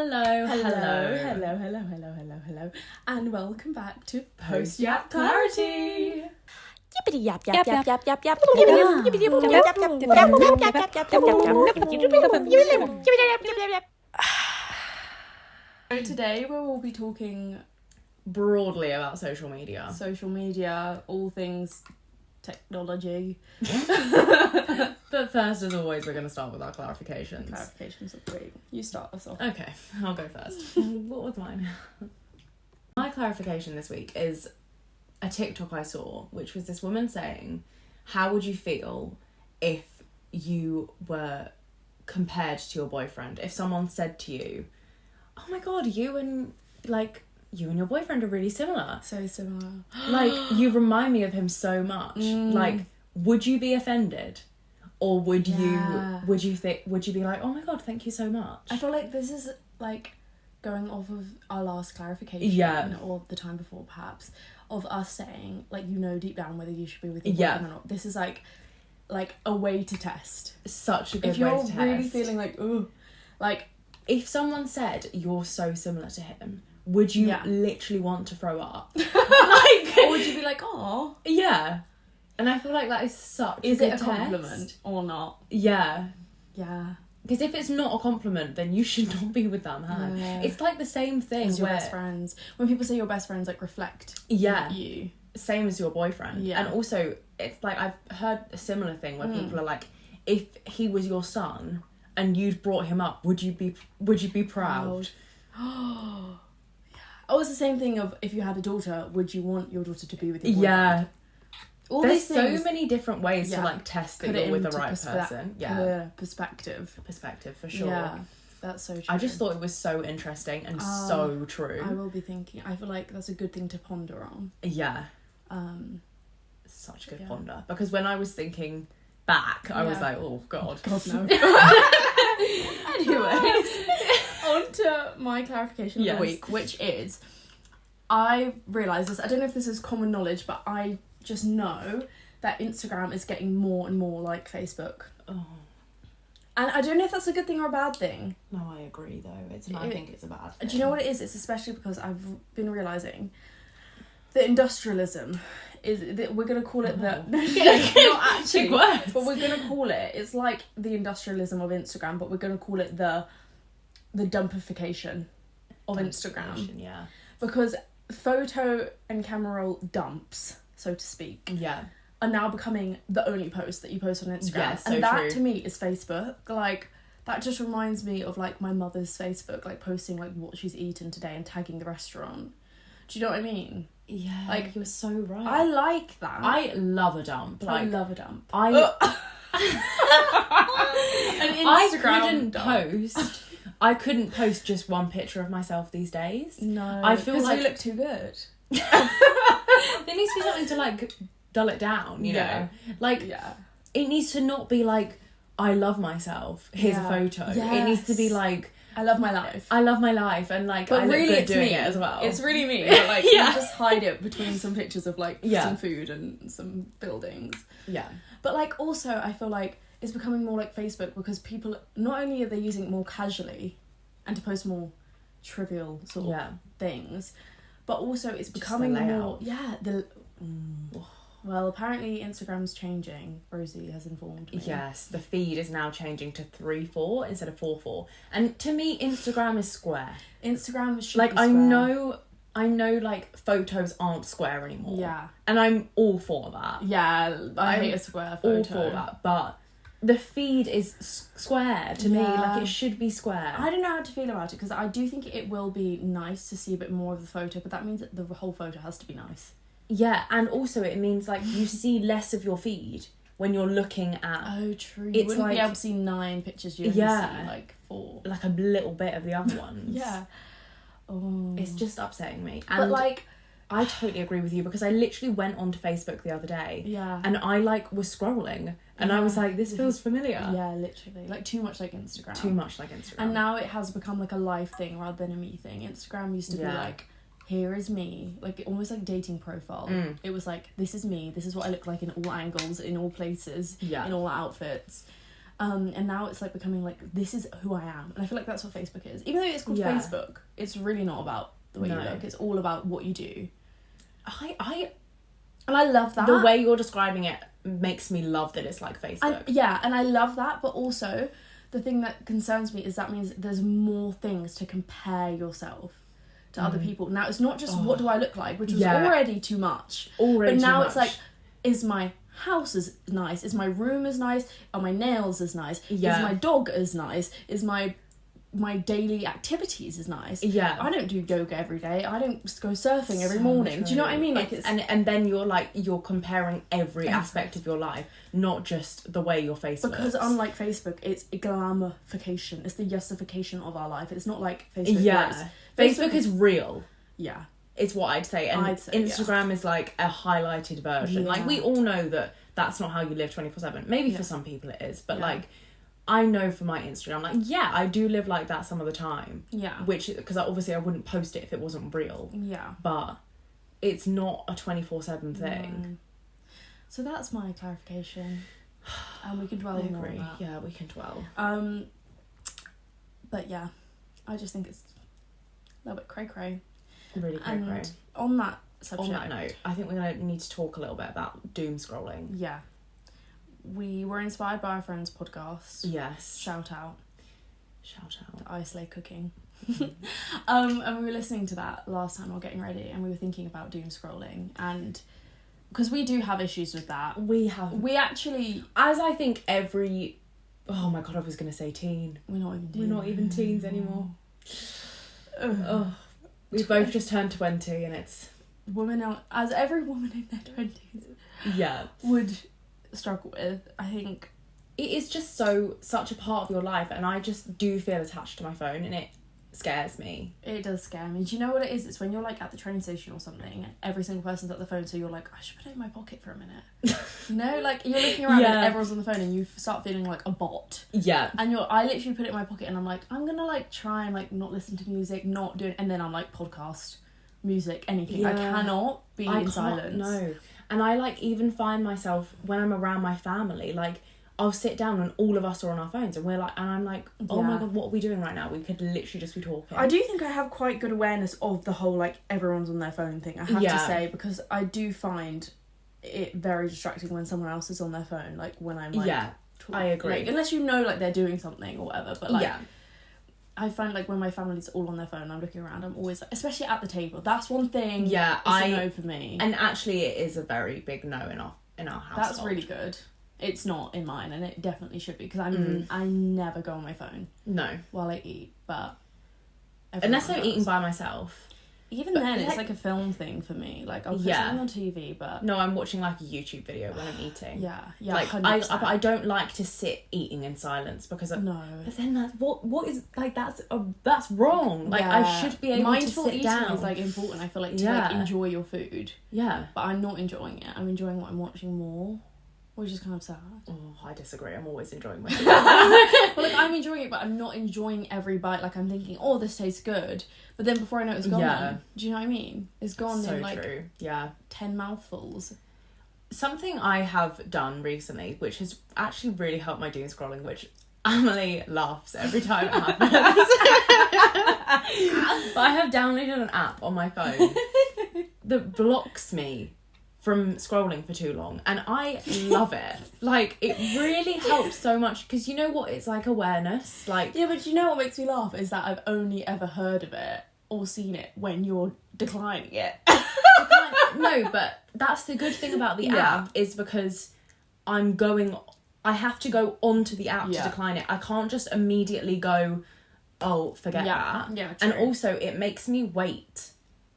Hello, and welcome back to Post-Yap Clarity. Yippity yap yap yap yap yap yap. So today we will be talking broadly about social media. social media, all things technology. But first, as always, we're going to start with our clarifications. Clarifications are great. You start us off. Okay, I'll go first. What was mine? My clarification this week is a TikTok I saw, which was this woman saying, how would you feel if you were compared to your boyfriend? If someone said to you, oh my god, you and your boyfriend are really similar. So similar. Like, you remind me of him so much. Like, would you be offended? Or would you be like, oh my god, thank you so much? I feel like this is like going off of our last clarification, or the time before perhaps, of us saying like, deep down whether you should be with your boyfriend or not. This is like a way to test. Such a good If way to you're test. really feeling like, ooh, like, if someone said you're so similar to him, would you literally want to throw up? or would you be like, oh, yeah. And I feel like that is such a good is it a test. compliment or not? Yeah. Yeah. Because if it's not a compliment, then you should not be with that man. Yeah. It's like the same thing As your where... best friends. When people say your best friends, like, reflect you. Same as your boyfriend. Yeah. And also, it's like, I've heard a similar thing where people are like, if he was your son and you'd brought him up, would you be proud? Oh, it's the same thing of if you had a daughter, would you want your daughter to be with your boyfriend? Yeah. All There's these things, so many different ways to like test that put you're it with the into right person. Yeah. Perspective. Perspective, for sure. Yeah, that's so true. I just thought it was so interesting and so true. I will be thinking. I feel like that's a good thing to ponder on. Yeah. Such a good ponder. Because when I was thinking back, I was like, oh, God. God, no. Anyways, on to my clarification of the week, which is, I realised this, I don't know if this is common knowledge, but I just know that Instagram is getting more and more like Facebook. Oh. And I don't know if that's a good thing or a bad thing. No, I agree, though. I think it's a bad thing. Do you know what it is? It's especially because I've been realising that industrialism is, we're going to call it not actually, but we're going to call it, it's like the industrialism of Instagram, but we're going to call it the dumpification of Instagram. Yeah. Because photo and camera roll dumps, so to speak, are now becoming the only post that you post on Instagram. Yeah, so and that true. to me is Facebook. Like, that just reminds me of like my mother's Facebook, like posting like what she's eaten today and tagging the restaurant. Do you know what I mean? Yeah, like, you're so right. I like that. I love a dump. I love a dump. An Instagram I couldn't post just one picture of myself these days. No, I feel like you look too good. There needs to be something to like dull it down, you know? Like, it needs to not be like, I love myself, here's a photo. Yes. It needs to be like, I love my life. I love my life, and like, but I look really good doing it as well. It's really me, but like, you just hide it between some pictures of like some food and some buildings. Yeah. But like, also, I feel like it's becoming more like Facebook because people, not only are they using it more casually and to post more trivial sort of things, but also it's becoming more, well, apparently Instagram's changing. Rosie has informed me. Yes, the feed is now changing to 3/4 instead of 4/4. And to me, Instagram is square. Instagram should like, be square. I know like photos aren't square anymore. Yeah. And I'm all for that. Yeah, I hate a square photo. All for that, but the feed is square to me. Like, it should be square. I don't know how to feel about it because I do think it will be nice to see a bit more of the photo, but that means that the whole photo has to be nice. Yeah, and also it means like you see less of your feed when you're looking at. Oh, true. You wouldn't be able to see 9 pictures. You only see like 4. Like a little bit of the other ones. Yeah. Oh. It's just upsetting me. And but like, I totally agree with you because I literally went onto Facebook the other day. Yeah. And I like was scrolling and I was like, this feels familiar. Yeah, literally. Like, too much like Instagram. Too much like Instagram. And now it has become like a live thing rather than a me thing. Instagram used to be like, here is me, like almost like dating profile. It was like, this is me, this is what I look like in all angles, in all places, in all outfits. And now it's like becoming like, this is who I am. And I feel like that's what Facebook is. Even though it's called Facebook, it's really not about the way you look. It's all about what you do. And I love that. The way you're describing it makes me love that it's like Facebook. And I love that, but also the thing that concerns me is that means there's more things to compare yourself to other people. Now, it's not just what do I look like, which was already too much. But now it's like, is my house as nice? Is my room as nice? Are my nails as nice? Is my dog as nice? Is my daily activities is nice. I don't do yoga every day. I don't go surfing every morning. True. Do you know what I mean? Like it's... and then you're comparing every aspect of your life, not just the way your face looks. Because unlike Facebook, it's a glamification. It's the yesification of our life. It's not like Facebook. Facebook is real. Yeah. Is what I'd say. And Instagram is like a highlighted version. Like we all know that that's not how you live 24/7. Maybe for some people it is, but like I know for my Instagram, like, I do live like that some of the time. Yeah. Which, because obviously I wouldn't post it if it wasn't real. Yeah. But it's not a 24/7 thing. No. So that's my clarification. And we can dwell more on that. Yeah, we can dwell. But yeah, I just think it's a little bit cray-cray. Really cray-cray. And on that subject... On that note, I think we're going to need to talk a little bit about doom scrolling. Yeah. We were inspired by our friend's podcast. Yes. Shout out. The Islay Cooking. And we were listening to that last time while getting ready, and we were thinking about doom scrolling, and because we do have issues with that. We actually, as I think every... Oh my god, I was going to say teen. We're not even teens anymore. We both just turned 20, and it's... As every woman in their 20s would struggle with, I think it is just such a part of your life, and I just do feel attached to my phone, and it scares me. It does scare me. Do you know what it is? It's when you're like at the train station or something, and every single person's at the phone, so you're like, I should put it in my pocket for a minute. You know, like you're looking around and everyone's on the phone, and you start feeling like a bot. Yeah. And I literally put it in my pocket, and I'm like, I'm gonna like try and like not listen to music, not do it, and then I'm like podcast, music, anything. I cannot be in silence. No. And I like even find myself when I'm around my family, like I'll sit down and all of us are on our phones, and I'm like, oh my god, what are we doing right now? We could literally just be talking. I do think I have quite good awareness of the whole like everyone's on their phone thing, I have to say, because I do find it very distracting when someone else is on their phone, like when I'm like I agree. Like, unless you know like they're doing something or whatever, but like I find like when my family's all on their phone, I'm looking around, I'm always, especially at the table, that's one thing. It's a no for me. And actually it is a very big no in our household. That's really good. It's not in mine, and it definitely should be, because I never go on my phone. No. While I eat, but unless I'm eating by myself. Even then, it's like a film thing for me. Like I'll put something on TV, but no, I'm watching like a YouTube video when I'm eating. Yeah. Like 100%. I don't like to sit eating in silence, because no. But then that's what is like that's wrong. Like I should be able mindful to sit down. Mindful eating is like important. I feel like to like enjoy your food. Yeah. But I'm not enjoying it. I'm enjoying what I'm watching more. Which is kind of sad. Oh, I disagree. I'm always enjoying my food. Well, like, I'm enjoying it, but I'm not enjoying every bite. Like, I'm thinking, oh, this tastes good. But then before I know it's gone. Do you know what I mean? It's gone in, like, true. 10 mouthfuls. Something I have done recently, which has actually really helped my doom scrolling, which Emily laughs every time it happens. But I have downloaded an app on my phone that blocks me from scrolling for too long, and I love it. Like, it really helps so much, because you know what, it's like awareness, like... Yeah, but you know what makes me laugh is that I've only ever heard of it or seen it when you're declining it. No, but that's the good thing about the app, is because I have to go onto the app to decline it. I can't just immediately go, oh, forget that. Yeah, true. And also, it makes me wait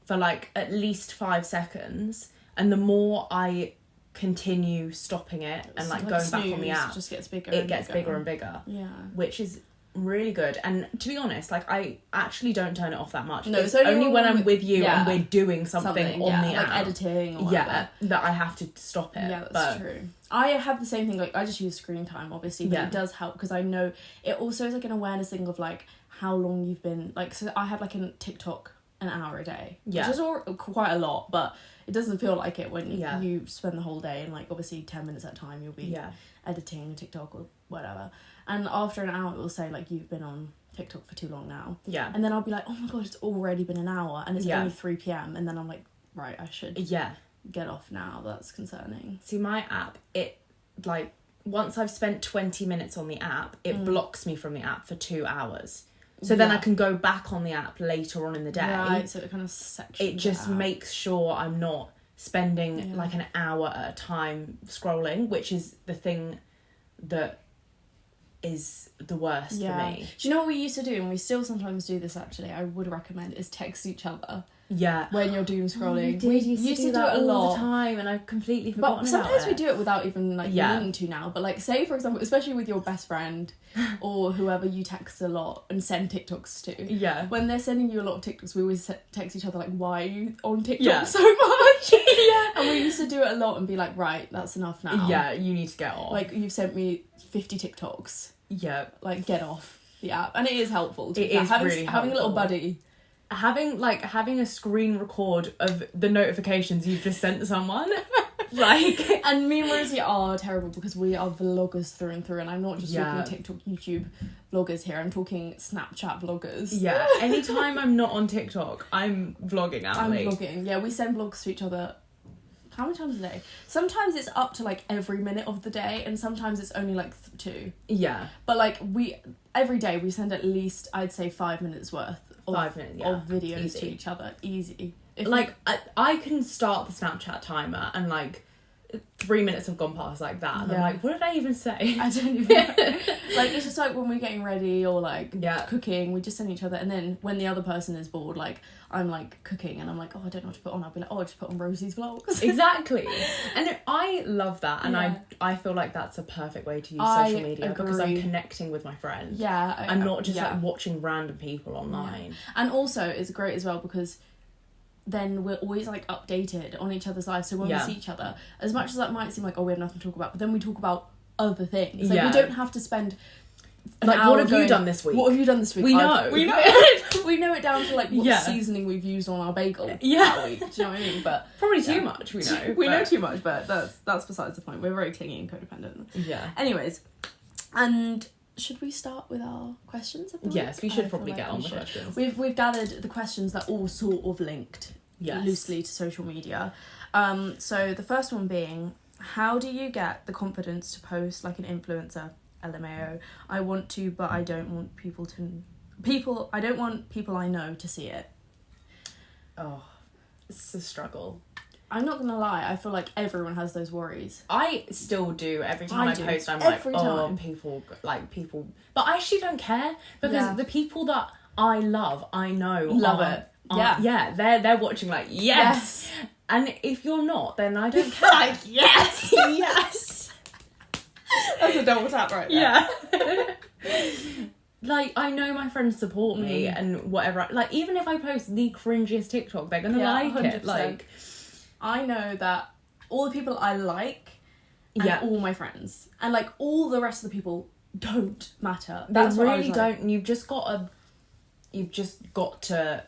for like at least 5 seconds. And the more I continue stopping it and like going back on the app, it just gets bigger. It gets bigger and bigger. Yeah, which is really good. And to be honest, like I actually don't turn it off that much. No, it's only when I'm with you and we're doing something on the like app, editing or whatever, that I have to stop it. Yeah, that's true. I have the same thing. Like I just use screen time, obviously, but it does help, because I know it also is like an awareness thing of like how long you've been like. So I have like a TikTok an hour a day. Yeah. Which is quite a lot, but it doesn't feel like it when Yeah. you spend the whole day and like obviously 10 minutes at a time you'll be Yeah. editing TikTok or whatever. And after an hour it will say like you've been on TikTok for too long now. Yeah. And then I'll be like, oh my god, it's already been an hour and it's Yeah. only 3 p.m. And then I'm like, right, I should Yeah. get off now. That's concerning. See, my app, it, like, once I've spent 20 minutes on the app, it blocks me from the app for 2 hours. So then I can go back on the app later on in the day. Right, so it kind of sections It just makes sure I'm not spending like an hour at a time scrolling, which is the thing that is the worst for me. Do you know what we used to do, and we still sometimes do this actually, I would recommend, is text each other Yeah. when you're doom scrolling. We used to do that it a all lot. the time, and I've completely forgotten But sometimes about we it. do it without even like Yeah. meaning to now. But like, say for example, especially with your best friend or whoever you text a lot and send TikToks to. Yeah. When they're sending you a lot of TikToks, we always text each other like, "Why are you on TikTok Yeah. so much?" Yeah. And we used to do it a lot and be like, "Right, that's enough now." Yeah, you need to get off. Like, you've sent me 50 TikToks. Yeah. Like, get off the app. And it is helpful. It is really having a little helpful. buddy. Having a screen record of the notifications you've just sent to someone. Like, And me and Rosie are terrible because we are vloggers through and through, and I'm not just talking TikTok, YouTube vloggers here. I'm talking Snapchat vloggers. yeah. Anytime I'm not on TikTok, I'm vlogging out. I'm vlogging. Yeah, we send vlogs to each other. How many times a day? Sometimes it's up to like every minute of the day, and sometimes it's only like 2. Yeah. But like every day we send at least, I'd say, 5 minutes worth of, 5 minutes, of videos Easy. to each other. Easy. If Like, I can start the Snapchat timer and like 3 minutes have gone past like that. And I'm Yeah. like, what did I even say? I don't even like, it's just like when we're getting ready or like cooking, we just send each other, and then when the other person is bored, like I'm like cooking and I'm like, oh, I don't know what to put on, I'll be like, oh, I'll just put on Rosie's vlogs. Exactly. And I love that, and Yeah. I feel like that's a perfect way to use I social media because I'm agree. connecting with my friends. Yeah. I'm not just like watching random people online. Yeah. And also it's great as well because then we're always like updated on each other's lives, so when we see each other, as much as that might seem like, oh, we have nothing to talk about, but then we talk about other things. Like, we don't have to spend Like, what have you done this week? What have you done this week? We know. We know it. We know it down to like what Yeah. seasoning we've used on our bagel that week. Do you know what I mean? But Probably too much, we know. we know too much, but that's besides the point. We're very clingy and codependent. Yeah. Anyways, and should we start with our questions of the week? Yes, we should I probably feel get like on we the should. questions. We've gathered the questions that all sort of linked loosely to social media. So the first one being, how do you get the confidence to post like an influencer? LMAO. I want to, but I don't want I don't want people I know to see it. Oh, it's a struggle. I'm not gonna lie, I feel like everyone has those worries. I still do. Every time I do. post, I'm Every like, time. people. But I actually don't care because the people that I love, I know Love it. They're watching like, yes. And if you're not, then I don't care. Like, yes! Yes. That's a double tap right there. Yeah. Like, I know my friends support me and whatever. Like, even if I post the cringiest TikTok, they're gonna like 100%. it. Like, I know that all the people I like and all my friends and like all the rest of the people don't matter. That's they what I really was like. don't. You've just got to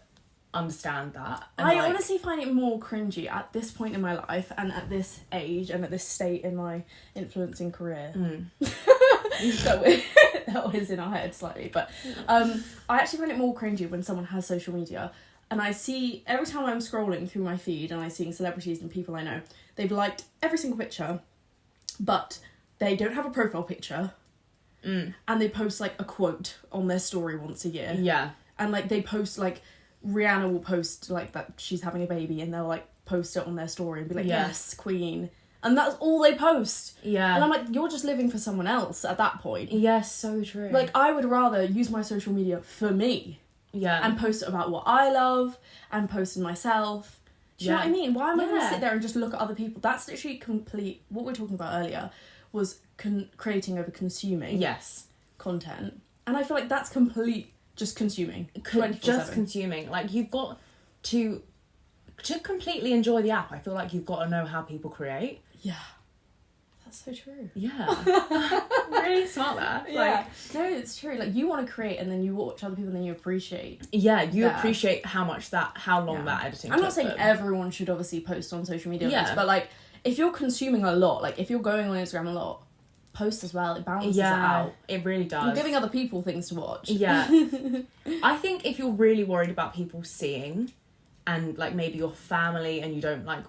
understand that. And I like, honestly find it more cringy at this point in my life and at this age and at this state in my influencing career. that was in our head slightly, but I actually find it more cringy when someone has social media and I see, every time I'm scrolling through my feed and I'm seeing celebrities and people I know, they've liked every single picture, but they don't have a profile picture, and they post like a quote on their story once a year. Yeah. And like they post like, Rihanna will post like that she's having a baby and they'll like post it on their story and be like, yes, queen. And that's all they post. Yeah. And I'm like, you're just living for someone else at that point. Yes, so true. Like, I would rather use my social media for me. Yeah. And post about what I love and post myself. Do you know what I mean? Why am I going to sit there and just look at other people? That's literally what we were talking about earlier was creating over consuming. Yes. Content. And I feel like that's just consuming. 24/7. Just consuming. Like, you've got to completely enjoy the app, I feel like you've got to know how people create. Yeah. That's so true. Yeah. Really smart there. Yeah. No, it's true. Like, you want to create and then you watch other people and then you appreciate. Yeah, you that. appreciate how long that editing I'm not took saying them. everyone should obviously post on social media, Yeah. but like, if you're consuming a lot, like if you're going on Instagram a lot, post as well. It balances it out. It really does. You're giving other people things to watch. Yeah. I think if you're really worried about people seeing, and like maybe your family, and you don't like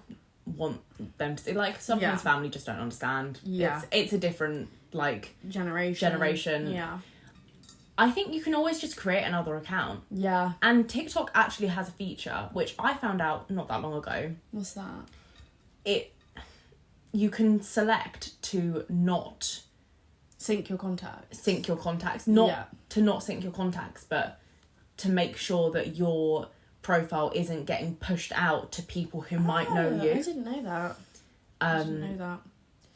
want them to see, like sometimes family just don't understand. Yeah. It's a different like generation. Yeah. I think you can always just create another account. Yeah. And TikTok actually has a feature which I found out not that long ago. What's that? You can select to not sync your contacts. Not to not sync your contacts, but to make sure that your profile isn't getting pushed out to people who might know you. I didn't know that.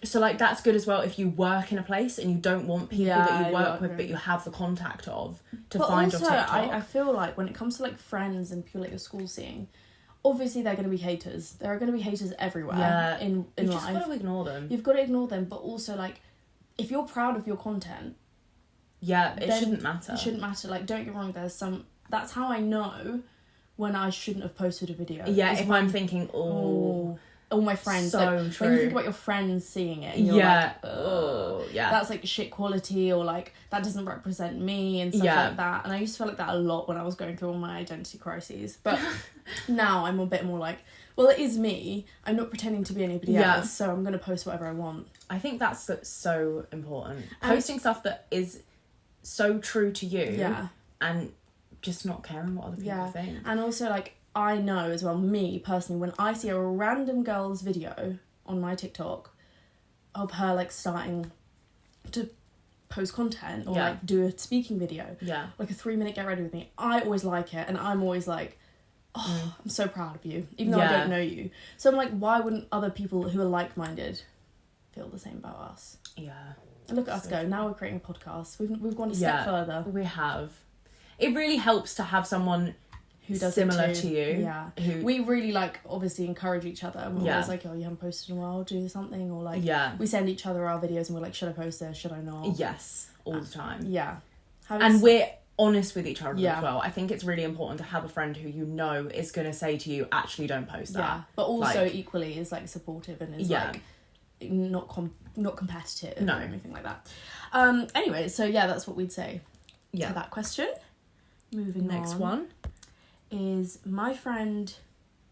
So like that's good as well if you work in a place and you don't want people that you work with but you have the contact of to find your TikTok. I feel like when it comes to like friends and people at your school seeing, obviously they're going to be haters. There are going to be haters everywhere in life. You've just got to ignore them. You've got to ignore them, but also like if you're proud of your content, it shouldn't matter. It shouldn't matter. Like, don't get me wrong, there's some... That's how I know when I shouldn't have posted a video. Yeah, if I'm thinking, all my friends. So like, true. when you think about your friends seeing it, and you're like, that's like shit quality, or like, that doesn't represent me, and stuff like that. And I used to feel like that a lot when I was going through all my identity crises. But now I'm a bit more like, well, it is me. I'm not pretending to be anybody else, so I'm going to post whatever I want. I think that's so important. Posting stuff that is so true to you, and just not caring what other people think. And also, like, I know as well, me personally, when I see a random girl's video on my TikTok of her like starting to post content or like do a speaking video, like a 3-minute get ready with me, I always like it, and I'm always like, I'm so proud of you, even though I don't know you. So I'm like, why wouldn't other people who are like-minded feel the same about us? Yeah. And look at us go. Now we're creating a podcast. We've gone a step further. We have. It really helps to have someone who does similar to you. Yeah. We really like obviously encourage each other. And we're always like, oh, you haven't posted in a while, do something, or like we send each other our videos and we're like, should I post this? Should I not? Yes. All the time. Yeah. And we're honest with each other as well. I think it's really important to have a friend who you know is going to say to you, actually don't post that. Yeah. But also like, equally is like supportive and is like not competitive or anything like that. Anyway, so that's what we'd say to that question. Moving Next on. one is, my friend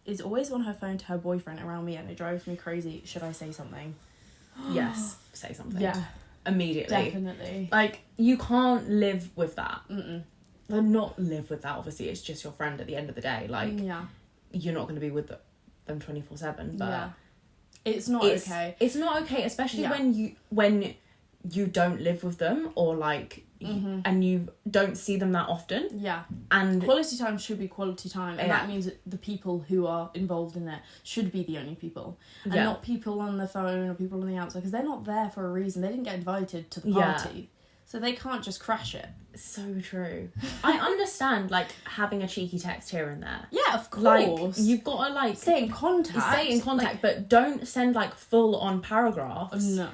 is always on her phone to her boyfriend around me and it drives me crazy. Should I say something? Yes, say something. Yeah. Immediately. Definitely. Like, you can't live with that. Like, not live with that, obviously. It's just your friend at the end of the day. Like, you're not going to be with them 24/7, but... It's not okay. It's not okay, especially when you don't live with them, or like and you don't see them that often. Yeah. And quality time should be quality time, and that means that the people who are involved in it should be the only people, and not people on the phone or people on the outside, because they're not there for a reason. They didn't get invited to the party. So they can't just crash it. So true. I understand, like, having a cheeky text here and there. Yeah, of course. Like, you've got to, like... Stay in contact. Like, but don't send, like, full-on paragraphs. No.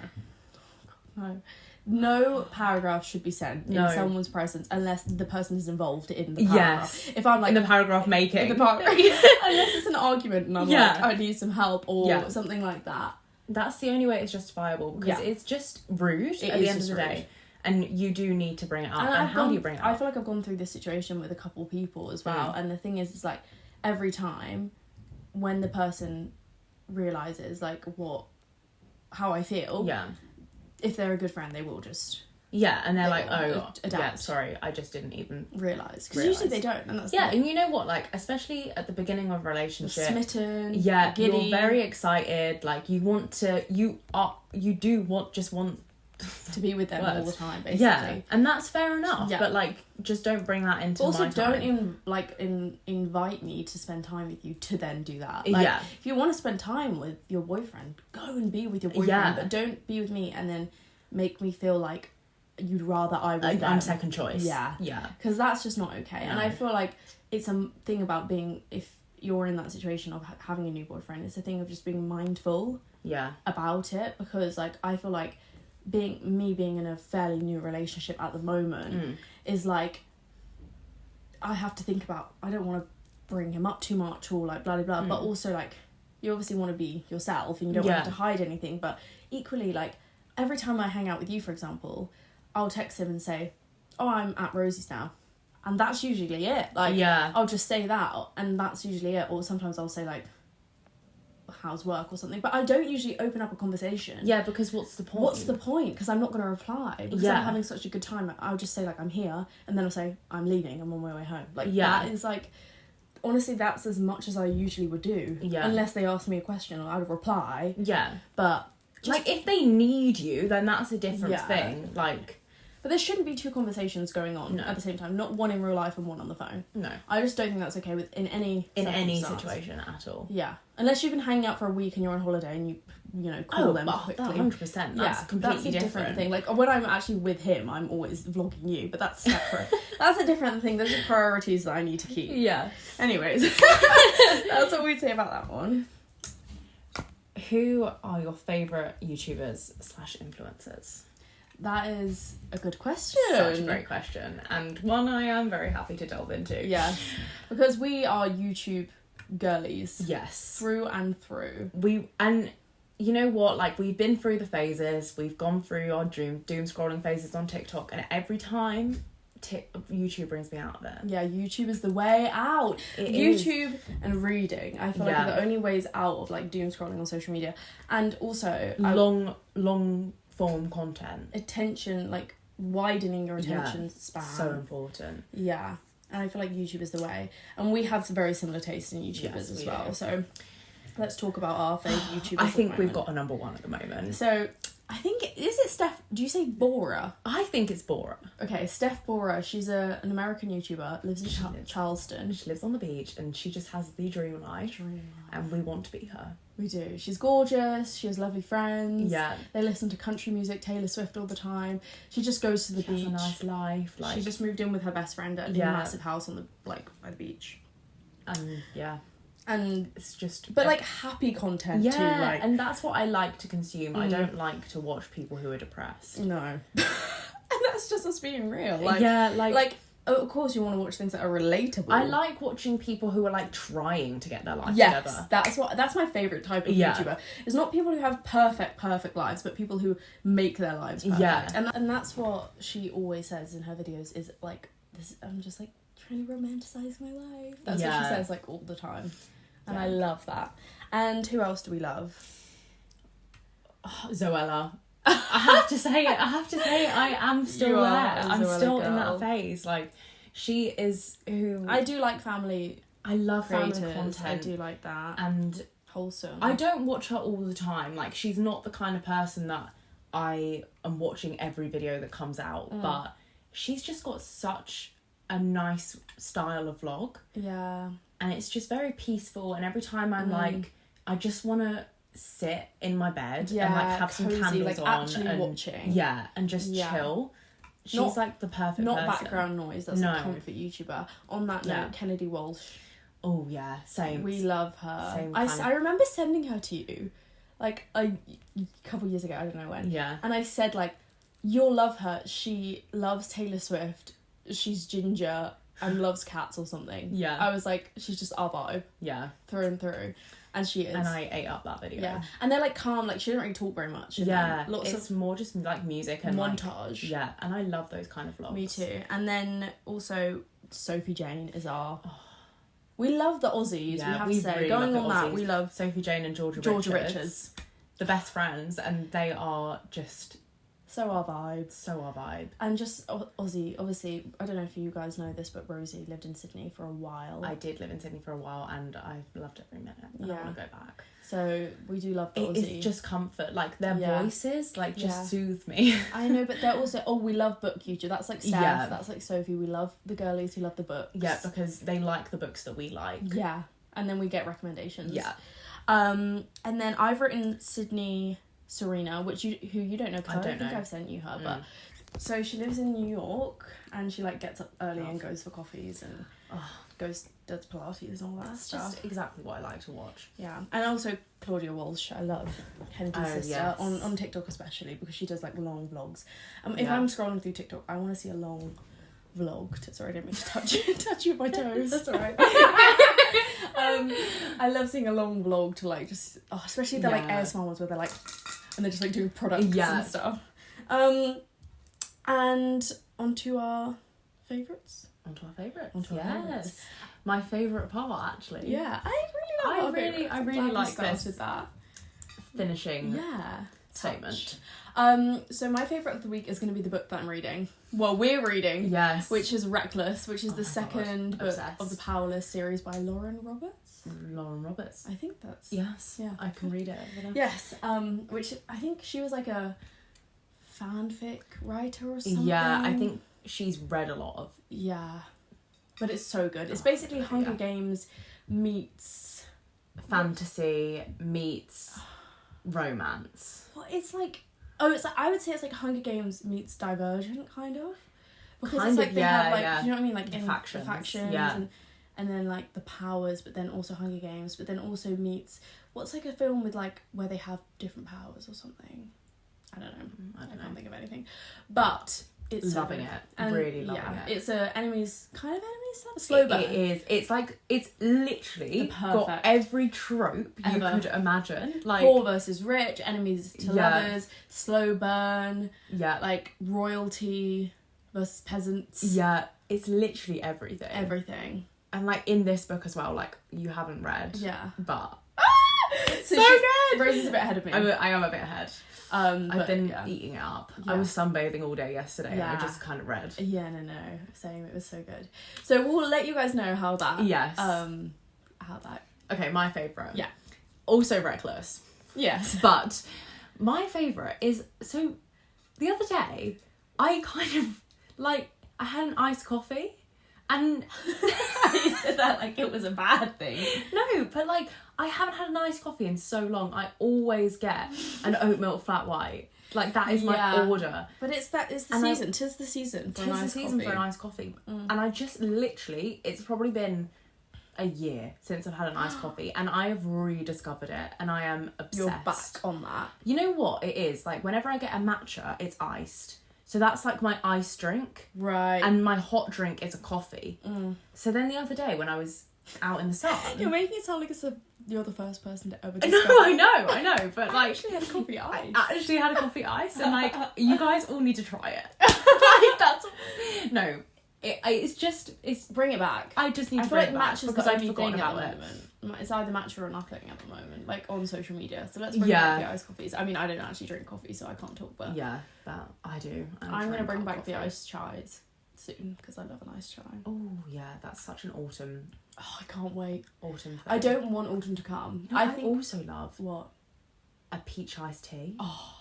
No paragraph should be sent in someone's presence unless the person is involved in the paragraph. Yes. If I'm, like... in the paragraph making. Unless it's an argument and I'm like, I need some help or something like that. That's the only way it's justifiable, because it's just rude at the end of the day. And you do need to bring it up. And how do you bring it up? I feel like I've gone through this situation with a couple of people as well. And the thing is, it's like, every time when the person realises, like, how I feel, if they're a good friend, they will just... Yeah, and they're like, adapt. Yeah, sorry, I just didn't even... realise. Because usually they don't, and that's... Yeah, and you know what, like, especially at the beginning of a relationship... You're smitten, giddy. You're very excited, like, you want to... You do want to be with them all the time, basically. Yeah, and that's fair enough. Yeah. But like, just don't bring that into also, my time. don't invite me to spend time with you to then do that. Like, if you want to spend time with your boyfriend, go and be with your boyfriend. But don't be with me and then make me feel like you'd rather I was like them. I'm second choice. Yeah. Because that's just not okay. No. And I feel like it's a thing about being, if you're in that situation of having a new boyfriend, it's a thing of just being mindful about it, because like I feel like being in a fairly new relationship at the moment is like, I have to think about, I don't want to bring him up too much or like blah blah blah, but also like you obviously want to be yourself and you don't want to hide anything, but equally like every time I hang out with you, for example, I'll text him and say, oh, I'm at Rosie's now, and that's usually it. Like I'll just say that and that's usually it, or sometimes I'll say like, how's work or something, but I don't usually open up a conversation. Yeah, because what's the point? Because I'm not going to reply, because I'm having such a good time. I'll just say like, I'm here, and then I'll say I'm leaving, I'm on my way home. Like that is like, honestly, that's as much as I usually would do, unless they ask me a question, or I would reply. But like if they need you, then that's a different thing. Like, but there shouldn't be two conversations going on at the same time, not one in real life and one on the phone. No, I just don't think that's okay in any situation at all. Unless you've been hanging out for a week and you're on holiday and you know call them quickly. 100%. That's completely different thing. Like when I'm actually with him, I'm always vlogging you, but that's separate. That's a different thing. Those are priorities that I need to keep. Anyways, that's what we'd say about that one. Who are your favourite YouTubers/influencers? That is a good question. Such a great question, and one I am very happy to delve into. Yes, because we are YouTube girlies. Yes, through and through. And you know what? Like, we've been through the phases. We've gone through our doom scrolling phases on TikTok, and every time YouTube brings me out of it. Yeah, YouTube is the way out. YouTube and reading, I feel like, are the only ways out of like doom scrolling on social media, and also long form content, attention, like widening your attention span, so important. And I feel like YouTube is the way, and we have some very similar tastes in YouTubers as well. So let's talk about our favourite YouTubers. I think we've got a number one at the moment. So I think, is it Steph? Do you say Bora? I think it's Bora. Okay, Steph Bora. She's an American YouTuber. Lives in Charleston. She lives on the beach, and she just has the dream life. And we want to be her. We do. She's gorgeous. She has lovely friends. Yeah. They listen to country music, Taylor Swift all the time. She just goes to the beach. Has a nice life. Like, she just moved in with her best friend at a massive house on the by the beach. And it's just, but like happy content too, like, and that's what I like to consume. I don't like to watch people who are depressed. No. And that's just us being real. Like, like of course you want to watch things that are relatable. I like watching people who are like trying to get their life together. That's my favourite type of YouTuber. It's not people who have perfect lives, but people who make their lives perfect. And that's what she always says in her videos, is like, this, I'm just like trying to romanticize my life. That's what she says like all the time. And I love that. And who else do we love? Zoella. I have to say, I am still there. I'm still in that phase. Like, she is who... I do like family. I love creators. family content. I do like that. And wholesome. I don't watch her all the time. Like, she's not the kind of person that I am watching every video that comes out. But she's just got such a nice style of vlog. Yeah. And it's just very peaceful, and every time I'm like, I just want to sit in my bed and like have some candles like on, actually and watching, and just chill. She's like the perfect not person. Background noise. That's a comfort YouTuber. On that note, Kennedy Walsh. Oh yeah, same. We love her. Same I remember sending her to you, like a couple years ago. I don't know when. Yeah. And I said like, you'll love her. She loves Taylor Swift. She's ginger and loves cats or something. Yeah. I was like, she's just our vibe. Yeah. Through and through. And she is. And I ate up that video. Yeah. And they're like calm, like she doesn't really talk very much. It's more just like music and montage. Like, yeah. And I love those kind of vlogs. Me too. And then also Sophie Jane is our... We love the Aussies, we have to say. Really going on that, we love... Sophie Jane and Georgia Richards. The best friends. And they are just... So our vibe. And just Aussie, obviously, I don't know if you guys know this, but Rosie lived in Sydney for a while. I did live in Sydney for a while, and I loved every minute. I want to go back. So we do love the Aussie. It's just comfort. Like, their voices, like, just soothe me. I know, but they're also... we love book YouTube. That's like Steph, that's like Sophie. We love the girlies who love the books. Yeah, because they like the books that we like. Yeah, and then we get recommendations. Yeah. And then I've written Sydney... Serena, who you don't know, because I don't think I've sent you her, but so she lives in New York, and she like gets up early and goes for coffees, and does Pilates and all that That's stuff. just exactly what I like to watch. Yeah, and also Claudia Walsh, I love Kennedy's sister, yes. on TikTok especially, because she does like long vlogs. If Yeah. I'm scrolling through TikTok, I want to see a long vlog. Sorry, I didn't mean to touch you with my toes. That's alright. I love seeing a long vlog to like just, especially the like ASMR ones where they're like, and they're just like doing products and stuff. And onto our favourites. Onto our favourites. Favourites. My favourite part, actually. Yeah, I really like this this that finishing statement. So my favourite of the week is going to be the book that I'm reading. Well, we're reading. Yes. Which is Reckless, which is the second book Obsessed. of the Powerless series by Lauren Roberts. Lauren Roberts. I think that's... Yes. Yeah. I can read it. Yes. Which I think she was like a fanfic writer or something. Yeah, I think she's read a lot of... Yeah. But it's so good. It's basically Hunger Games meets... fantasy meets romance. Well, it's like... it's like, I would say it's like Hunger Games meets Divergent, kind of. Because Kind it's like of, they have like, yeah. you know what I mean? Like The in factions, the factions yeah. and then like the powers, but then also Hunger Games, but then also meets... What's like a film with like, where they have different powers or something? I don't know. I can't think of anything. But... It's loving so it. and Really loving it. It's a enemies slow burn. It is. It's like, it's literally The got perfect every trope you ever. could imagine. Like, Poor versus rich, enemies to Yeah. lovers, slow burn, yeah, like royalty versus peasants. yeah, it's literally everything. Everything. And like in this book as well, like you haven't read. Yeah. But So good! Rose is a bit ahead of me. I am a bit ahead. I've but, been yeah. eating it up. Yeah. I was sunbathing all day yesterday and I Yeah. just kind of read. Yeah, no. Same. It was so good. So we'll let you guys know how that. Yes. How that. Okay, my favourite. Yeah. Also Reckless. Yes. But my favourite is, so the other day, I kind of, like, I had an iced coffee and... You said that like it was a bad thing. No, but like, I haven't had an iced coffee in so long. I always get an oat milk flat white. Like, that is my Yeah. order. But it's the season. 'Tis the season for an Tis the iced season coffee. for an iced coffee. And I just literally, it's probably been a year since I've had an iced coffee and I have rediscovered it and I am obsessed. You're back on that. You know what it is? Like, whenever I get a matcha, it's iced. So that's like my iced drink. Right. And my hot drink is a coffee. So then the other day when I was out in the sun... You're making it sound like you're the first person to ever No, discover. I know, but I like... actually had a coffee ice. I actually had a coffee ice and like, you guys all need to try it. Like, that's... No, it's... Bring it back. I just need I to feel bring like it back match is because the I've only forgotten thing at about the it. moment. It's either matcha or nothing at the moment, like on social media. So let's bring Yeah. back the iced coffees. I mean, I don't actually drink coffee, so I can't talk, but Yeah, but I do. I'm going to bring back the iced chais soon because I love an iced chai. Oh, yeah, that's such an autumn Oh, I can't wait. thing. I don't want autumn to come. You know, I also love What? a peach iced tea. Oh,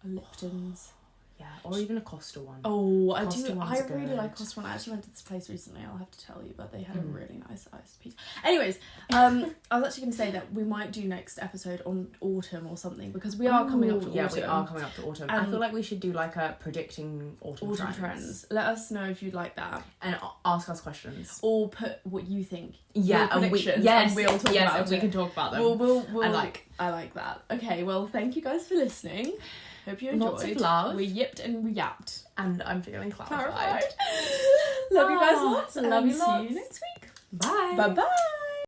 a Lipton's. Yeah, or even a Costa one. Oh, I Costa do. ones I are really good. like Costa one. I actually went to this place recently. I'll have to tell you, but they had a really nice iced peach. Anyways, I was actually going to say that we might do next episode on autumn or something because we are coming up to autumn. Yeah, we are coming up to autumn. I And- feel like we should do like a predicting autumn trends. Let us know if you'd like that, And ask us questions. or put what you think. Yeah, your and we predictions, yes, and we'll talk yes, about and we it. can talk about them. We'll, I like. I like that. Okay, well, thank you guys for listening. Hope you enjoyed. Lots of love. We yipped and we yapped. And I'm feeling clarified. Clarified. Love you guys lots. Love and you lots. See you next week. Bye. Bye bye.